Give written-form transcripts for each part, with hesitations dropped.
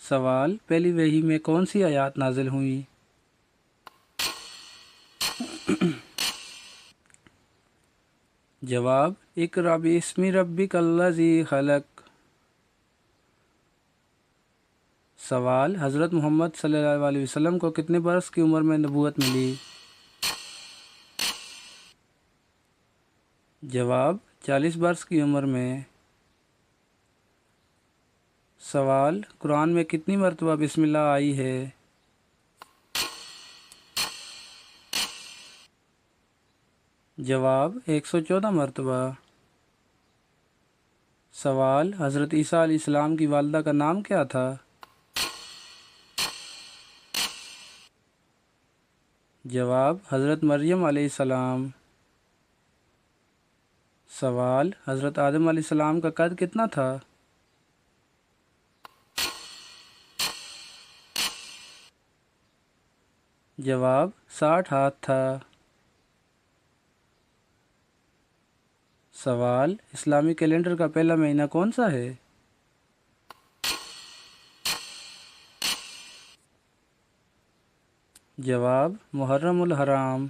سوال، پہلی وحی میں کون سی آیات نازل ہوئیں؟ جواب، اقرأ باسم ربک الذی خلق۔ سوال، حضرت محمد صلی اللہ علیہ وسلم کو کتنے برس کی عمر میں نبوت ملی؟ جواب، 40 برس کی عمر میں۔ سوال، قرآن میں کتنی مرتبہ بسم اللہ آئی ہے؟ جواب، 114 مرتبہ۔ سوال، حضرت عیسیٰ علیہ السلام کی والدہ کا نام کیا تھا؟ جواب، حضرت مریم علیہ السلام۔ سوال، حضرت آدم علیہ السلام کا قد کتنا تھا؟ جواب، 60 ہاتھ تھا۔ سوال، اسلامی کیلنڈر کا پہلا مہینہ کون سا ہے؟ جواب، محرم الحرام۔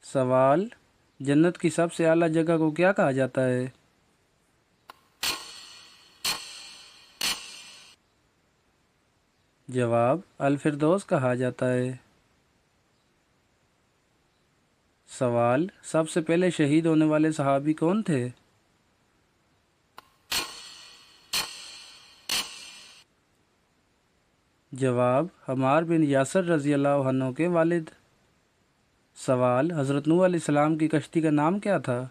سوال، جنت کی سب سے اعلیٰ جگہ کو کیا کہا جاتا ہے؟ جواب، الفردوس کہا جاتا ہے۔ سوال، سب سے پہلے شہید ہونے والے صحابی کون تھے؟ جواب، عمار بن یاسر رضی اللہ عنہ کے والد۔ سوال، حضرت نوح علیہ السلام کی کشتی کا نام کیا تھا؟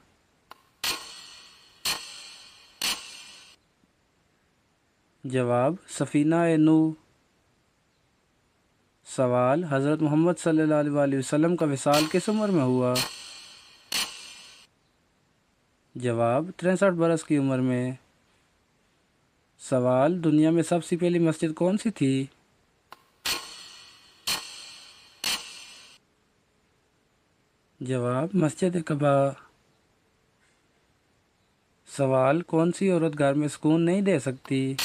جواب، سفینہ نوح۔ سوال، حضرت محمد صلی اللہ علیہ وسلم کا وصال کس عمر میں ہوا؟ جواب، 63 برس کی عمر میں۔ سوال، دنیا میں سب سے پہلی مسجد کون سی تھی؟ جواب، مسجد قباء۔ سوال، کون سی عورت گھر میں سکون نہیں دے سکتی؟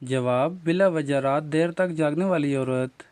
جواب، بلا وجہ رات دیر تک جاگنے والی عورت۔